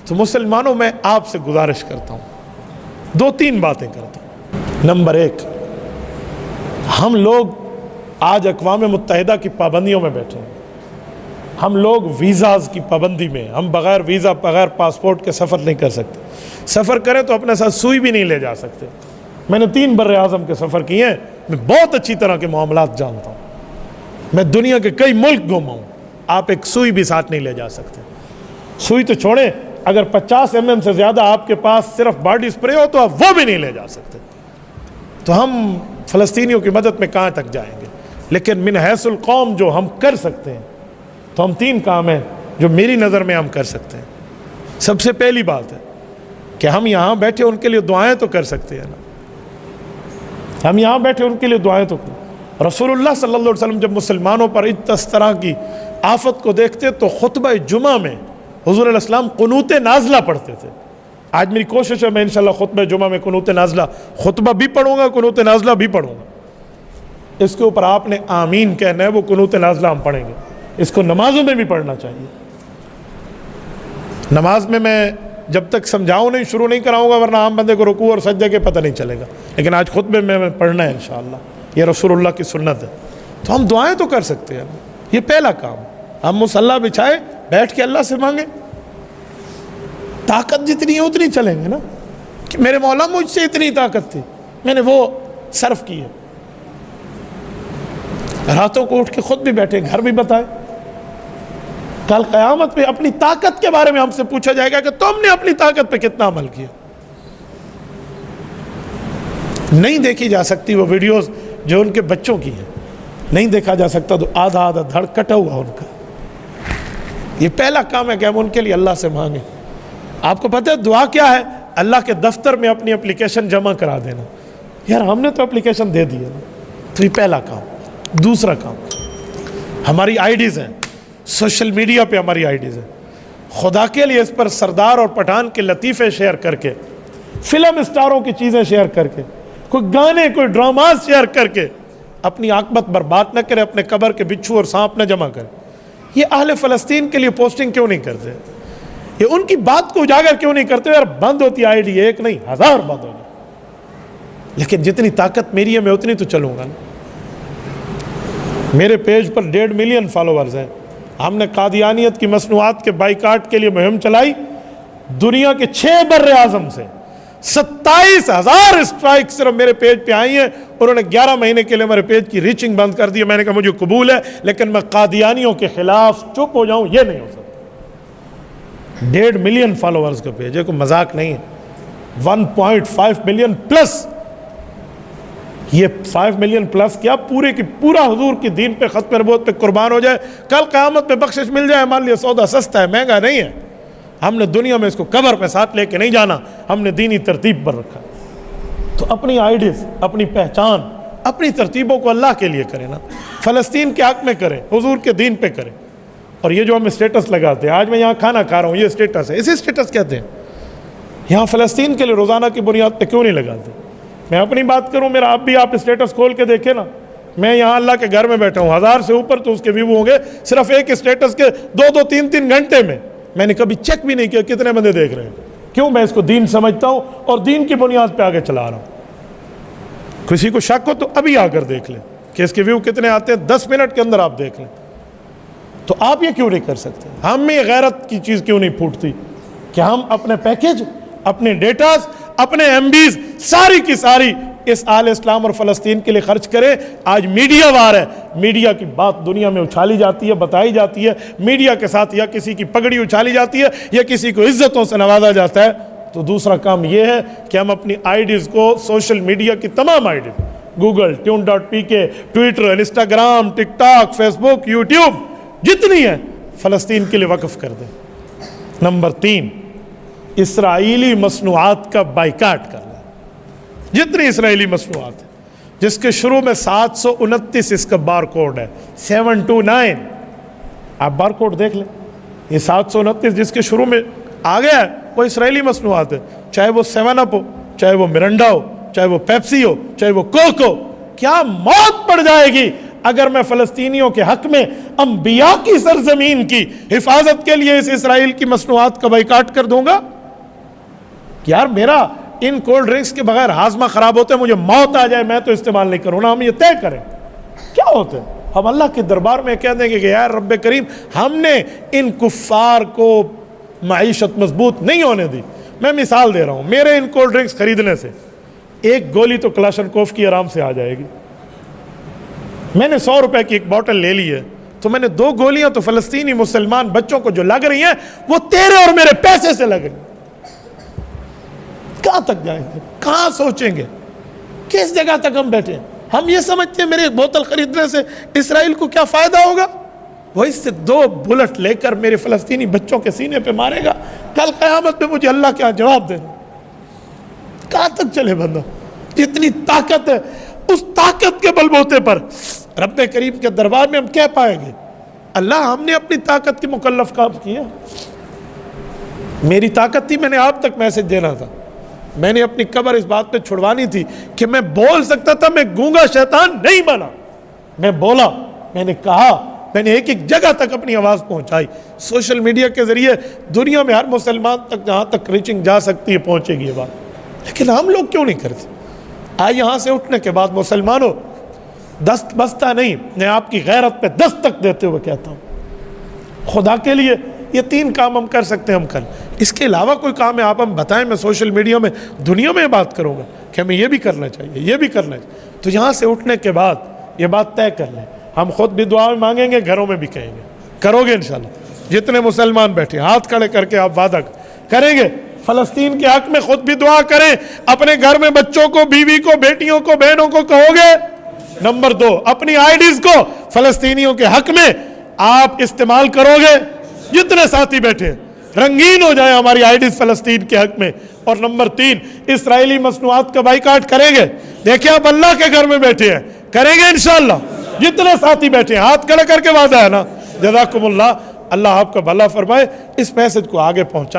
تو مسلمانوں میں آپ سے گزارش کرتا ہوں، 2-3 باتیں کرتا ہوں۔ نمبر 1، ہم لوگ آج اقوام متحدہ کی پابندیوں میں بیٹھے ہیں، ہم لوگ ویزاز کی پابندی میں، ہم بغیر ویزا بغیر پاسپورٹ کے سفر نہیں کر سکتے، سفر کریں تو اپنے ساتھ سوئی بھی نہیں لے جا سکتے۔ میں نے 3 بر اعظم کے سفر کیے ہیں، میں بہت اچھی طرح کے معاملات جانتا ہوں، میں دنیا کے کئی ملک گھوما ہوں، آپ ایک سوئی بھی ساتھ نہیں لے جا سکتے۔ سوئی تو چھوڑیں، اگر 50 mm سے زیادہ آپ کے پاس صرف باڈی سپرے ہو تو آپ وہ بھی نہیں لے جا سکتے۔ تو ہم فلسطینیوں کی مدد میں کہاں تک جائیں گے؟ لیکن من حیث القوم جو ہم کر سکتے ہیں تو ہم 3 کام ہیں جو میری نظر میں ہم کر سکتے ہیں۔ سب سے پہلی بات ہے کہ ہم یہاں بیٹھے ان کے لیے دعائیں تو کر سکتے ہیں نا، ہم یہاں بیٹھے ان کے لیے دعائیں تو کریں۔ رسول اللہ صلی اللہ علیہ وسلم جب مسلمانوں پر اس طرح کی آفت کو دیکھتے تو خطبہ جمعہ میں حضور علیہ السلام قنوت نازلہ پڑھتے تھے۔ آج میری کوشش ہے میں انشاءاللہ خطبہ جمعہ میں قنوت نازلہ خطبہ بھی پڑھوں گا، قنوت نازلہ بھی پڑھوں گا۔ اس کے اوپر آپ نے آمین کہنا ہے، وہ قنوت نازلہ ہم پڑھیں گے۔ اس کو نمازوں میں بھی پڑھنا چاہیے۔ نماز میں جب تک سمجھاؤں نہیں، شروع نہیں کراؤں گا، ورنہ عام بندے کو رکوع اور سجدے کے پتہ نہیں چلے گا، لیکن آج خطبے میں پڑھنا ہے انشاءاللہ، یہ رسول اللہ کی سنت ہے۔ تو ہم دعائیں تو کر سکتے ہیں، یہ پہلا کام۔ ہم مصلی بچھائے بیٹھ کے اللہ سے مانگیں، طاقت جتنی ہے اتنی چلیں گے نا، کہ میرے مولا مجھ سے اتنی طاقت تھی، میں نے وہ صرف کی ہے۔ راتوں کو اٹھ کے خود بھی بیٹھے، گھر بھی بتائے، کل قیامت میں اپنی طاقت کے بارے میں ہم سے پوچھا جائے گا کہ تم نے اپنی طاقت پہ کتنا عمل کیا۔ نہیں دیکھی جا سکتی وہ ویڈیوز جو ان کے بچوں کی ہیں، نہیں دیکھا جا سکتا تو آدھا دھڑ کٹا ہوا ان کا۔ یہ پہلا کام ہے کہ ہم ان کے لیے اللہ سے مانگیں۔ آپ کو پتہ ہے دعا کیا ہے؟ اللہ کے دفتر میں اپنی اپلیکیشن جمع کرا دینا۔ یار ہم نے تو اپلیکیشن دے دی ہے نا، تو یہ پہلا کام۔ دوسرا کام، ہماری آئی ڈیز ہیں، سوشل میڈیا پہ ہماری آئی ڈیز ہیں، خدا کے لیے اس پر سردار اور پٹھان کے لطیفے شیئر کر کے، فلم اسٹاروں کی چیزیں شیئر کر کے، کوئی گانے کوئی ڈراماز شیئر کر کے اپنی عاقبت برباد نہ کرے، اپنے قبر کے بچھو اور سانپ نہ جمع کرے۔ یہ اہل فلسطین کے لیے پوسٹنگ کیوں نہیں کرتے؟ یہ ان کی بات کو اجاگر کیوں نہیں کرتے؟ یار بند ہوتی آئی ڈی، ایک نہیں 1000 بند ہوگی، لیکن جتنی طاقت میری ہے میں اتنی تو چلوں گا نا۔ میرے پیج پر 1.5 ملین فالوورز ہیں۔ ہم نے قادیانیت کی مصنوعات کے بائیکاٹ کے لیے مہم چلائی، دنیا کے 6 بر اعظم سے 27,000 اسٹرائک صرف میرے پیج پہ آئی ہیں۔ انہوں نے 11 مہینے کے لیے میرے پیج کی ریچنگ بند کر دی۔ میں نے کہا مجھے قبول ہے، لیکن میں قادیانیوں کے خلاف چپ ہو جاؤں یہ نہیں ہو سکتا۔ 1.5 ملین فالوورز کا پیج ہے، کوئی مذاق نہیں ہے۔ 1.5 ملین پلس، یہ 5 ملین پلس کیا پورے کی پورا حضور کی دین پہ، ختم نبوت پہ قربان ہو جائے، کل قیامت میں بخشش مل جائے، ہمارے لیے سودا سستا ہے، مہنگا نہیں ہے۔ ہم نے دنیا میں اس کو قبر پہ ساتھ لے کے نہیں جانا، ہم نے دینی ترتیب پر رکھا۔ تو اپنی آئیڈیز، اپنی پہچان، اپنی ترتیبوں کو اللہ کے لیے کریں نا، فلسطین کے حق میں کریں، حضور کے دین پہ کریں۔ اور یہ جو ہم اسٹیٹس لگاتے ہیں، آج میں یہاں کھانا کھا رہا ہوں، یہ اسٹیٹس ہے، اسے اسٹیٹس کہتے ہیں۔ یہاں فلسطین کے لیے روزانہ کی بنیاد پہ کیوں نہیں لگاتے؟ میں اپنی بات کروں، میرا اب بھی آپ اسٹیٹس کھول کے دیکھیں نا، میں یہاں اللہ کے گھر میں بیٹھا ہوں، 1000 سے اوپر تو اس کے ویو ہوں گے صرف ایک اسٹیٹس کے 2-2 3-3 گھنٹے میں۔ میں نے کبھی چیک بھی نہیں کیا کتنے بندے دیکھ رہے ہیں۔ کیوں؟ میں اس کو دین سمجھتا ہوں اور دین کی بنیاد پہ آگے چلا رہا ہوں۔ کسی کو شک ہو تو ابھی آ کر دیکھ لیں کہ اس کے ویو کتنے آتے ہیں، 10 منٹ کے اندر آپ دیکھ لیں۔ تو آپ یہ کیوں نہیں کر سکتے؟ ہم میں غیرت کی چیز کیوں نہیں پھوٹتی کہ ہم اپنے پیکج، اپنے ڈیٹاز، اپنے ایم بیز ساری کی ساری اس آل اسلام اور فلسطین کے لیے خرچ کریں؟ آج میڈیا وار ہے، میڈیا کی بات دنیا میں اچھالی جاتی ہے، بتائی جاتی ہے، میڈیا کے ساتھ یا کسی کی پگڑی اچھالی جاتی ہے یا کسی کو عزتوں سے نوازا جاتا ہے۔ تو دوسرا کام یہ ہے کہ ہم اپنی آئی ڈیز کو، سوشل میڈیا کی تمام IDs, Google, tune.pk، Twitter, Instagram, TikTok, Facebook, YouTube, جتنی ہے فلسطین کے لیے وقف کر دیں۔ نمبر 3، اسرائیلی مصنوعات کا بائیکاٹ کرنا۔ جتنی اسرائیلی مصنوعات ہیں جس کے شروع میں 729 اس کا بار کوڈ ہے، 729، آپ بار کوڈ دیکھ لیں، یہ 729 جس کے شروع میں آ گیا ہے وہ اسرائیلی مصنوعات ہے، چاہے وہ 7 اپ ہو، چاہے وہ مرنڈا ہو، چاہے وہ پیپسی ہو، چاہے وہ کوک ہو۔ کیا موت پڑ جائے گی اگر میں فلسطینیوں کے حق میں انبیاء کی سرزمین کی حفاظت کے لیے اس اسرائیل کی مصنوعات کا بائیکاٹ کر دوں گا؟ یار میرا ان کولڈ ڈرنکس کے بغیر ہاضمہ خراب ہوتا ہے، مجھے موت آ جائے میں تو استعمال نہیں کروں نا، ہم یہ طے کریں کیا ہوتا ہے؟ ہم اللہ کے دربار میں کہہ دیں گے کہ یار رب کریم ہم نے ان کفار کو معیشت مضبوط نہیں ہونے دی۔ میں مثال دے رہا ہوں، میرے ان کولڈ ڈرنکس خریدنے سے ایک گولی تو کلاشنکوف کی آرام سے آ جائے گی۔ میں نے 100 روپے کی ایک بوٹل لے لی ہے تو میں نے 2 گولیاں تو فلسطینی مسلمان بچوں کو جو لگ رہی ہیں وہ تیرے اور میرے پیسے سے لگ رہی ہیں۔ کہاں تک جائیں گے؟ کہاں سوچیں گے؟ کس جگہ تک ہم بیٹھے ہیں؟ ہم یہ سمجھتے ہیں میرے ایک بوتل خریدنے سے اسرائیل کو کیا فائدہ ہوگا؟ وہ اس سے 2 بلٹ لے کر میرے فلسطینی بچوں کے سینے پہ مارے گا، کل قیامت میں مجھے اللہ کیا جواب دے گا؟ کہاں تک چلے بندہ؟ جتنی طاقت ہے اس طاقت کے بل بوتے پر رب کریم کے دربار میں ہم کہہ پائیں گے اللہ ہم نے اپنی طاقت کی مکلف کام کیا۔ میری طاقت تھی، میں نے آپ تک میسج دینا تھا، میں نے اپنی قبر اس بات پہ چھڑوانی تھی کہ میں بول سکتا تھا، میں گونگا شیطان نہیں بنا، میں بولا، میں نے کہا، میں نے ایک ایک جگہ تک اپنی آواز پہنچائی۔ سوشل میڈیا کے ذریعے دنیا میں ہر مسلمان تک جہاں تک ریچنگ جا سکتی ہے پہنچے گی یہ بات، لیکن ہم لوگ کیوں نہیں کرتے؟ آج یہاں سے اٹھنے کے بعد مسلمانوں دست بستہ نہیں، میں آپ کی غیرت پہ دستک دیتے ہوئے کہتا ہوں خدا کے لیے یہ 3 کام ہم کر سکتے ہیں، ہم کر، اس کے علاوہ کوئی کام ہے آپ ہم بتائیں، میں سوشل میڈیا میں دنیا میں بات کروں گا کہ ہمیں یہ بھی کرنا چاہیے، یہ بھی کرنا چاہیے۔ تو یہاں سے اٹھنے کے بعد یہ بات طے کر لیں، ہم خود بھی دعا میں مانگیں گے، گھروں میں بھی کہیں گے، کرو گے انشاءاللہ؟ جتنے مسلمان بیٹھے ہاتھ کھڑے کر کے آپ وعدہ کریں گے فلسطین کے حق میں خود بھی دعا کریں، اپنے گھر میں بچوں کو، بیوی کو، بیٹیوں کو، بہنوں کو کہو گے؟ نمبر 2، اپنی آئی ڈیز کو فلسطینیوں کے حق میں آپ استعمال کرو گے؟ جتنے ساتھی بیٹھے رنگین ہو جائے ہماری آئی ڈیز فلسطین کے حق میں۔ اور نمبر 3، اسرائیلی مصنوعات کا بائیکاٹ کریں گے؟ دیکھیں آپ اللہ کے گھر میں بیٹھے ہیں، کریں گے انشاءاللہ؟ جتنے ساتھی بیٹھے ہیں ہاتھ کھڑے کر کے وعدہ ہے نا؟ جزاکم اللہ، اللہ آپ کا بھلا فرمائے، اس میسج کو آگے پہنچائیں۔